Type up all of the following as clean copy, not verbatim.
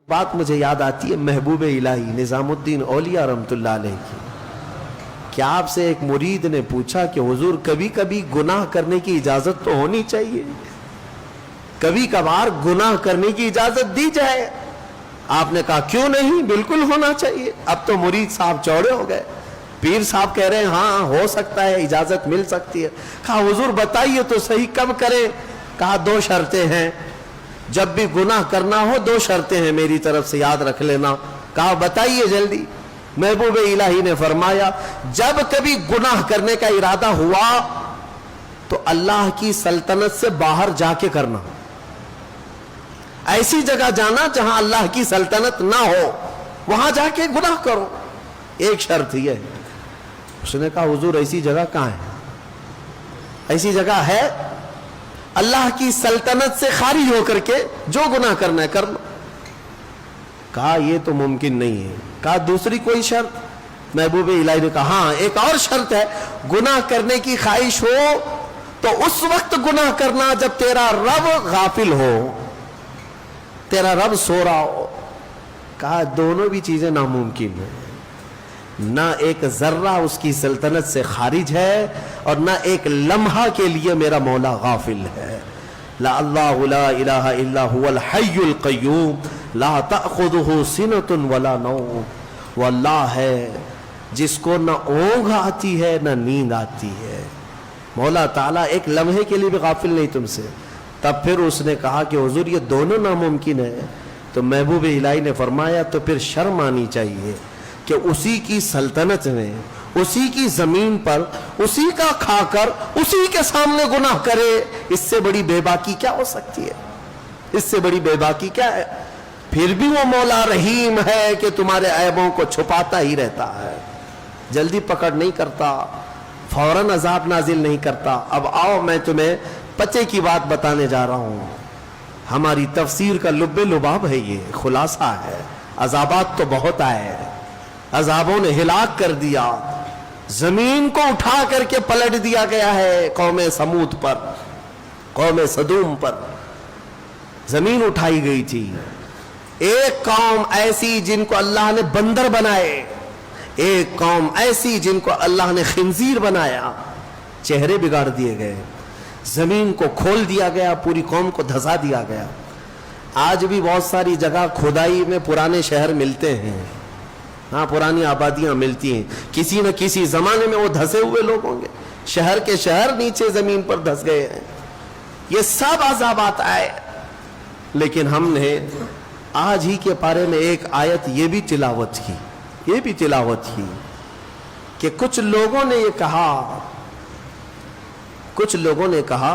بات مجھے یاد آتی ہے محبوب الہی نظام الدین اولیاء رحمۃ اللہ علیہ کی. کہ آپ سے ایک مرید نے پوچھا کہ حضور کبھی کبھی گناہ کرنے کی اجازت تو ہونی چاہیے, کبھی کبھار گناہ کرنے کی اجازت دی جائے. آپ نے کہا کیوں نہیں, بالکل ہونا چاہیے. اب تو مرید صاحب چوڑے ہو گئے, پیر صاحب کہہ رہے ہیں ہاں ہو سکتا ہے, اجازت مل سکتی ہے. کہا حضور بتائیے تو صحیح کب کریں. کہا دو شرطیں ہیں, جب بھی گناہ کرنا ہو دو شرطیں ہیں میری طرف سے یاد رکھ لینا. کہا بتائیے جلدی. محبوب الہی نے فرمایا جب کبھی گناہ کرنے کا ارادہ ہوا تو اللہ کی سلطنت سے باہر جا کے کرنا, ایسی جگہ جانا جہاں اللہ کی سلطنت نہ ہو, وہاں جا کے گناہ کرو. ایک شرط یہ ہے. اس نے کہا حضور ایسی جگہ کہاں ہے, ایسی جگہ ہے اللہ کی سلطنت سے خارج ہو کر کے جو گناہ کرنا ہے کر لو. کہا یہ تو ممکن نہیں ہے. کہا دوسری کوئی شرط. محبوب الہی نے کہا ہاں ایک اور شرط ہے, گناہ کرنے کی خواہش ہو تو اس وقت گناہ کرنا جب تیرا رب غافل ہو, تیرا رب سو رہا ہو. کہا دونوں بھی چیزیں ناممکن ہیں, نہ ایک ذرہ اس کی سلطنت سے خارج ہے اور نہ ایک لمحہ کے لیے میرا مولا غافل ہے. لا اللہ لا الہ الا هو الحی القیوم لا تأخذہ سنۃ ولا نوم. وہ اللہ ہے جس کو نہ اونگ آتی ہے نہ نیند آتی ہے. مولا تعالیٰ ایک لمحے کے لیے بھی غافل نہیں تم سے. تب پھر اس نے کہا کہ حضور یہ دونوں ناممکن ہے. تو محبوب الہی نے فرمایا تو پھر شرم آنی چاہیے کہ اسی کی سلطنت میں, اسی کی زمین پر, اسی کا کھا کر اسی کے سامنے گناہ کرے. اس سے بڑی بے باکی کیا ہو سکتی ہے, اس سے بڑی بے باکی کیا ہے. پھر بھی وہ مولا رحیم ہے کہ تمہارے عیبوں کو چھپاتا ہی رہتا ہے, جلدی پکڑ نہیں کرتا, فوراً عذاب نازل نہیں کرتا. اب آؤ میں تمہیں پچے کی بات بتانے جا رہا ہوں. ہماری تفسیر کا لب لباب ہے, یہ خلاصہ ہے. عذابات تو بہت آئے, عذابوں نے ہلاک کر دیا, زمین کو اٹھا کر کے پلٹ دیا گیا ہے. قوم سمود پر, قوم صدوم پر زمین اٹھائی گئی تھی. ایک قوم ایسی جن کو اللہ نے بندر بنائے, ایک قوم ایسی جن کو اللہ نے خنزیر بنایا. چہرے بگاڑ دیے گئے, زمین کو کھول دیا گیا, پوری قوم کو دھسا دیا گیا. آج بھی بہت ساری جگہ کھدائی میں پرانے شہر ملتے ہیں, ہاں پرانی آبادیاں ملتی ہیں. کسی نہ کسی زمانے میں وہ دھسے ہوئے لوگ ہوں گے, شہر کے شہر نیچے زمین پر دھس گئے ہیں. یہ سب عذابات آئے. لیکن ہم نے آج ہی کے بارے میں ایک آیت یہ بھی تلاوت کی کہ کچھ لوگوں نے کہا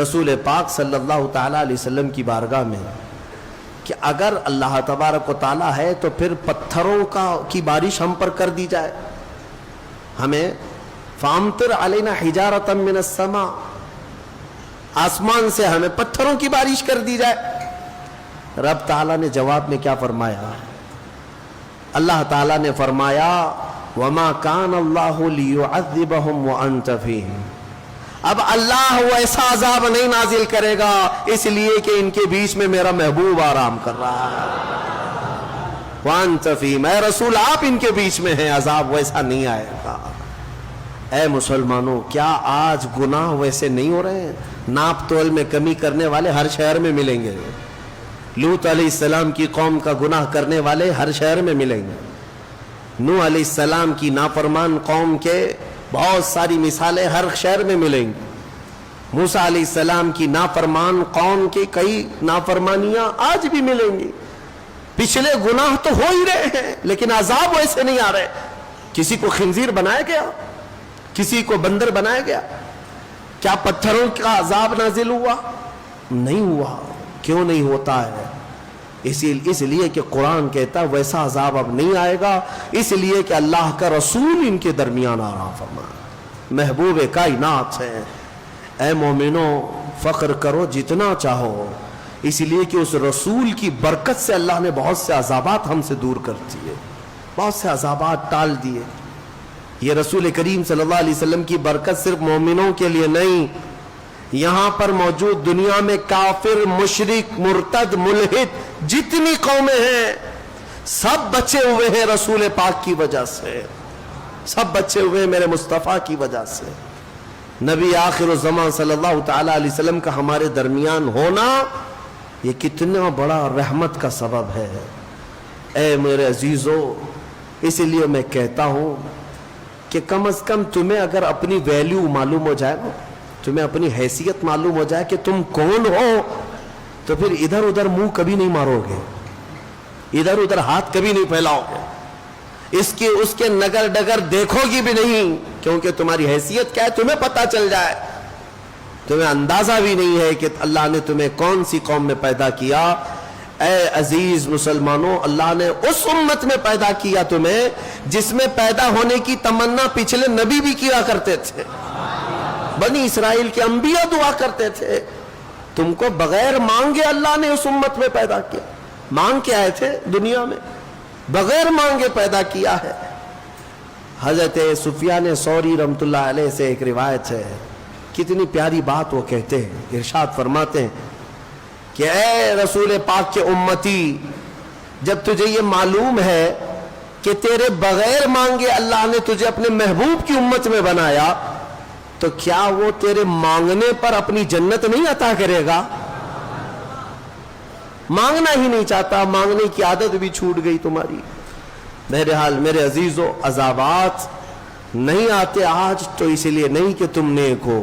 رسول پاک صلی اللہ تعالی علیہ وسلم کی بارگاہ میں کہ اگر اللہ تبارک و تعالی ہے تو پھر پتھروں کی بارش ہم پر کر دی جائے, ہمیں فامطر علینا حجارۃ من السماء, آسمان سے ہمیں پتھروں کی بارش کر دی جائے. رب تعالیٰ نے جواب میں کیا فرمایا؟ اللہ تعالیٰ نے فرمایا وما کان اللہ لیعذبہم وانت فیہم. اب اللہ ویسا عذاب نہیں نازل کرے گا اس لیے کہ ان کے بیچ میں میرا محبوب آرام کر رہا ہے. وانت فیہم, اے رسول آپ ان کے بیچ میں ہیں, عذاب ویسا نہیں آئے گا. اے مسلمانوں, کیا آج گناہ ویسے نہیں ہو رہے ہیں؟ ناپ تول میں کمی کرنے والے ہر شہر میں ملیں گے. لوط علیہ السلام کی قوم کا گناہ کرنے والے ہر شہر میں ملیں گے. نوح علیہ السلام کی نافرمان قوم کے بہت ساری مثالیں ہر شہر میں ملیں گی. موسیٰ علیہ السلام کی نافرمان قوم کی کئی نافرمانیاں آج بھی ملیں گی. پچھلے گناہ تو ہو ہی رہے ہیں لیکن عذاب ویسے نہیں آ رہے. کسی کو خنزیر بنایا گیا, کسی کو بندر بنایا گیا. کیا پتھروں کا عذاب نازل ہوا؟ نہیں ہوا. کیوں نہیں ہوتا ہے؟ اس لیے کہ قرآن کہتا ہے ویسا عذاب اب نہیں آئے گا, اس لیے کہ اللہ کا رسول ان کے درمیان آرام فرما, محبوب کائنات ہے. اے مومنوں فخر کرو جتنا چاہو, اس لیے کہ اس رسول کی برکت سے اللہ نے بہت سے عذابات ہم سے دور کر دیے, بہت سے عذابات ٹال دیے. یہ رسول کریم صلی اللہ علیہ وسلم کی برکت صرف مومنوں کے لیے نہیں, یہاں پر موجود دنیا میں کافر، مشرک، مرتد، ملحد جتنی قومیں ہیں سب بچے ہوئے ہیں رسول پاک کی وجہ سے، سب بچے ہوئے میرے مصطفیٰ کی وجہ سے۔ نبی آخر الزمان صلی اللہ تعالی علیہ وسلم کا ہمارے درمیان ہونا یہ کتنا بڑا رحمت کا سبب ہے۔ اے میرے عزیزو، اس لیے میں کہتا ہوں کہ کم از کم تمہیں اگر اپنی ویلیو معلوم ہو جائے، تمہیں اپنی حیثیت معلوم ہو جائے کہ تم کون ہو، تو پھر ادھر ادھر منہ کبھی نہیں مارو گے، ادھر ادھر ہاتھ کبھی نہیں پھیلاؤ گے، اس کے نگر ڈگر دیکھو گی بھی نہیں، کیونکہ تمہاری حیثیت کیا ہے تمہیں پتہ چل جائے۔ تمہیں اندازہ بھی نہیں ہے کہ اللہ نے تمہیں کون سی قوم میں پیدا کیا۔ اے عزیز مسلمانوں، اللہ نے اس امت میں پیدا کیا تمہیں جس میں پیدا ہونے کی تمنا پچھلے نبی بھی کیا کرتے تھے، بنی اسرائیل کے انبیاء دعا کرتے تھے۔ تم کو بغیر مانگے اللہ نے اس امت میں پیدا کیا، مانگ کے آئے تھے دنیا میں، بغیر مانگے پیدا کیا ہے۔ حضرت سفیان ثوری رحمۃ اللہ علیہ سے ایک روایت ہے، کتنی پیاری بات وہ کہتے ہیں، ارشاد فرماتے ہیں کہ اے رسول پاک کے امتی، جب تجھے یہ معلوم ہے کہ تیرے بغیر مانگے اللہ نے تجھے اپنے محبوب کی امت میں بنایا، تو کیا وہ تیرے مانگنے پر اپنی جنت نہیں عطا کرے گا؟ مانگنا ہی نہیں چاہتا، مانگنے کی عادت بھی چھوٹ گئی تمہاری۔ بہرحال میرے عزیزو، عذابات نہیں آتے آج تو اس لیے نہیں کہ تم نیک ہو،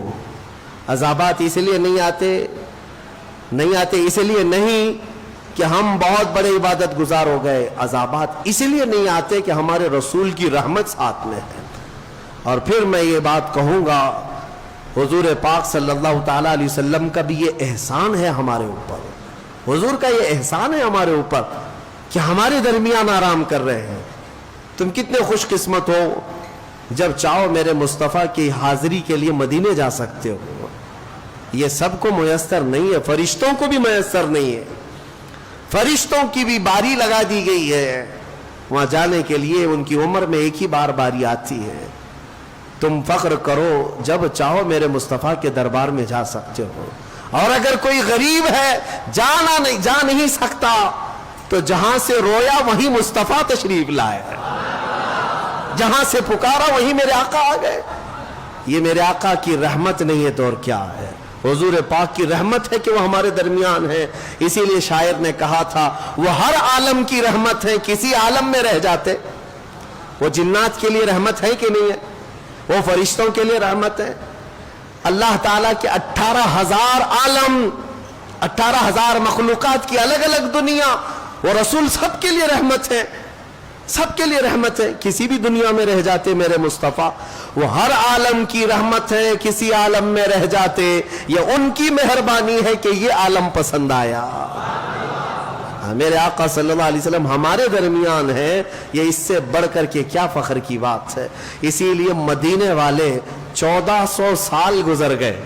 عذابات اس لیے نہیں آتے اس لیے نہیں کہ ہم بہت بڑے عبادت گزار ہو گئے، عذابات اس لیے نہیں آتے کہ ہمارے رسول کی رحمت ساتھ میں ہے۔ اور پھر میں یہ بات کہوں گا، حضور پاک صلی اللہ تعالیٰ علیہ وسلم کا بھی یہ احسان ہے ہمارے اوپر، حضور کا یہ احسان ہے ہمارے اوپر کہ ہمارے درمیان آرام کر رہے ہیں۔ تم کتنے خوش قسمت ہو، جب چاہو میرے مصطفیٰ کی حاضری کے لیے مدینے جا سکتے ہو۔ یہ سب کو میسر نہیں ہے، فرشتوں کو بھی میسر نہیں ہے، فرشتوں کی بھی باری لگا دی گئی ہے وہاں جانے کے لیے، ان کی عمر میں ایک ہی بار باری آتی ہے۔ تم فخر کرو، جب چاہو میرے مصطفیٰ کے دربار میں جا سکتے ہو۔ اور اگر کوئی غریب ہے جا نہیں سکتا تو جہاں سے رویا وہیں مصطفیٰ تشریف لائے، جہاں سے پکارا وہیں میرے آقا آ گئے۔ یہ میرے آقا کی رحمت نہیں ہے تو اور کیا ہے؟ حضور پاک کی رحمت ہے کہ وہ ہمارے درمیان ہے۔ اسی لیے شاعر نے کہا تھا، وہ ہر عالم کی رحمت ہے، کسی عالم میں رہ جاتے۔ وہ جنات کے لیے رحمت ہے کہ نہیں ہے؟ وہ فرشتوں کے لیے رحمت ہے۔ اللہ تعالیٰ کے 18,000 عالم، 18,000 مخلوقات کی الگ الگ دنیا، وہ رسول سب کے لیے رحمت ہے، سب کے لیے رحمت ہے۔ کسی بھی دنیا میں رہ جاتے میرے مصطفیٰ، وہ ہر عالم کی رحمت ہے، کسی عالم میں رہ جاتے یہ ان کی مہربانی ہے کہ یہ عالم پسند آیا۔ میرے آقا صلی اللہ علیہ وسلم ہمارے درمیان ہے، یہ اس سے بڑھ کر کے کیا فخر کی بات ہے۔ اسی لیے مدینے والے 1400 سال گزر گئے،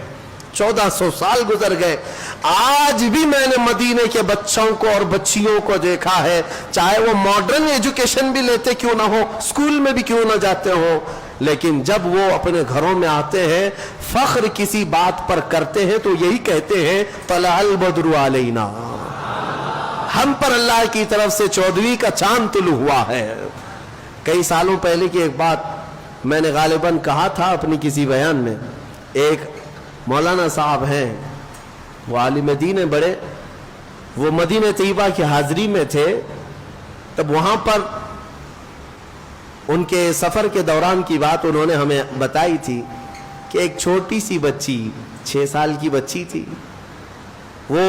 1400 سال گزر گئے، آج بھی میں نے مدینے کے بچوں کو اور بچیوں کو دیکھا ہے، چاہے وہ ماڈرن ایجوکیشن بھی لیتے کیوں نہ ہو، اسکول میں بھی کیوں نہ جاتے ہو، لیکن جب وہ اپنے گھروں میں آتے ہیں، فخر کسی بات پر کرتے ہیں تو یہی کہتے ہیں طلع البدر علینا، ہم پر اللہ کی طرف سے 14ویں کا چاند طلوع ہوا ہے۔ کئی سالوں پہلے کی ایک بات میں نے غالباً کہا تھا اپنی کسی بیان میں، ایک مولانا صاحب ہیں، وہ عالم دین ہیں بڑے، وہ مدینہ طیبہ کی حاضری میں تھے، تب وہاں پر ان کے سفر کے دوران کی بات انہوں نے ہمیں بتائی تھی کہ ایک چھوٹی سی بچی 6 سال کی بچی تھی، وہ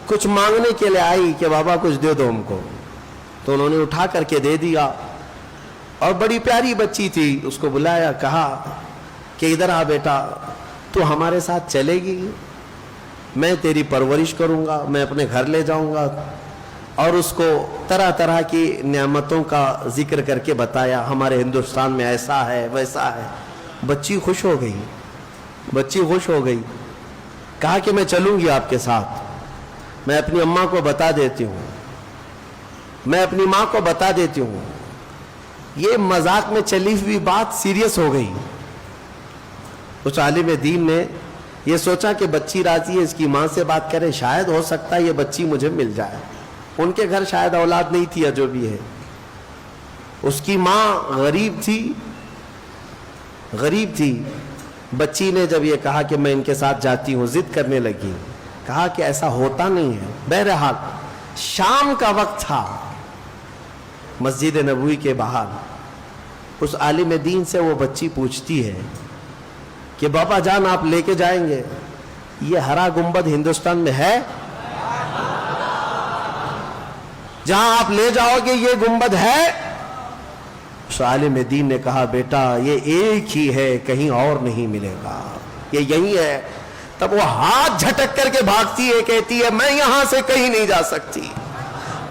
کچھ مانگنے کے لیے آئی کہ بابا کچھ دے دو ہم کو، تو انہوں نے اٹھا کر کے دے دیا، اور بڑی پیاری بچی تھی، اس کو بلایا، کہا کہ ادھر آ بیٹا، تو ہمارے ساتھ چلے گی، میں تیری پرورش کروں گا، میں اپنے گھر لے جاؤں گا۔ اور اس کو طرح طرح کی نعمتوں کا ذکر کر کے بتایا، ہمارے ہندوستان میں ایسا ہے ویسا ہے۔ بچی خوش ہو گئی، بچی خوش ہو گئی، کہا کہ میں چلوں گی آپ کے ساتھ، میں اپنی اماں کو بتا دیتی ہوں، میں اپنی ماں کو بتا دیتی ہوں۔ یہ مذاق میں چلی ہوئی بات سیریس ہو گئی۔ اس عالم دین نے یہ سوچا کہ بچی راضی ہے، اس کی ماں سے بات کرے، شاید ہو سکتا ہے یہ بچی مجھے مل جائے. ان کے گھر شاید اولاد نہیں تھی یا جو بھی ہے. اس کی ماں غریب تھی. بچی نے جب یہ کہا کہ میں ان کے ساتھ جاتی ہوں، ضد کرنے لگی. کہا کہ ایسا ہوتا نہیں ہے. بہرحال شام کا وقت تھا، مسجد نبوی کے باہر اس عالم دین سے وہ بچی پوچھتی ہے کہ بابا جان آپ لے کے جائیں گے، یہ ہرا گنبد ہندوستان میں ہے؟ جہاں آپ لے جاؤ گے یہ گنبد ہے؟ اس عالم دین نے کہا بیٹا یہ ایک ہی ہے، کہیں اور نہیں ملے گا، یہ یہی ہے. تب وہ ہاتھ جھٹک کر کے بھاگتی ہے، کہتی ہے میں یہاں سے کہیں نہیں جا سکتی،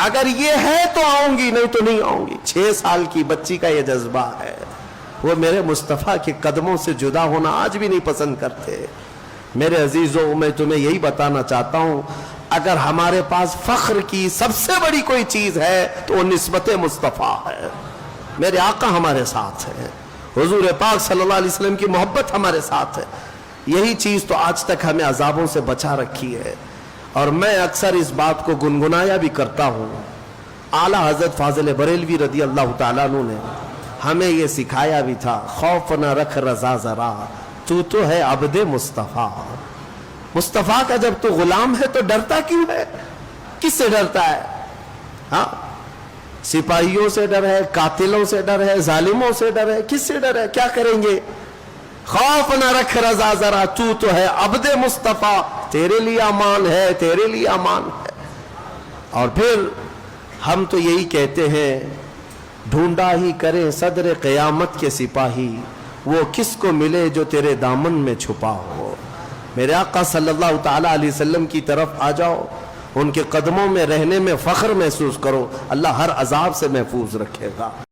اگر یہ ہے تو آؤں گی، نہیں تو نہیں آؤں گی. 6 سال کی بچی کا یہ جذبہ ہے. وہ میرے مصطفیٰ کے قدموں سے جدا ہونا آج بھی نہیں پسند کرتے. میرے عزیزوں میں تمہیں یہی بتانا چاہتا ہوں، اگر ہمارے پاس فخر کی سب سے بڑی کوئی چیز ہے تو وہ نسبت مصطفیٰ ہے. میرے آقا ہمارے ساتھ ہے، حضور پاک صلی اللہ علیہ وسلم کی محبت ہمارے ساتھ ہے. یہی چیز تو آج تک ہمیں عذابوں سے بچا رکھی ہے. اور میں اکثر اس بات کو گنگنایا بھی کرتا ہوں. اعلیٰ حضرت فاضل بریلوی رضی اللہ تعالیٰ عنہ نے ہمیں یہ سکھایا بھی تھا، خوف نہ رکھ رضا ذرا، تو ہے عبد مصطفیٰ. مصطفیٰ کا جب تو غلام ہے تو ڈرتا کیوں ہے؟ کس سے ڈرتا ہے؟ ہاں، سپاہیوں سے ڈر ہے، قاتلوں سے ڈر ہے، ظالموں سے ڈر ہے، کس سے ڈر ہے؟ کیا کریں گے؟ خوف نہ رکھ رضا ذرا، تو ہے عبد مصطفیٰ، تیرے لیے امان ہے، تیرے لیے امان ہے. اور پھر ہم تو یہی کہتے ہیں، ڈھونڈا ہی کرے صدر قیامت کے سپاہی، وہ کس کو ملے جو تیرے دامن میں چھپا ہو. میرے آقا صلی اللہ تعالیٰ علیہ وسلم کی طرف آ جاؤ، ان کے قدموں میں رہنے میں فخر محسوس کرو، اللہ ہر عذاب سے محفوظ رکھے گا.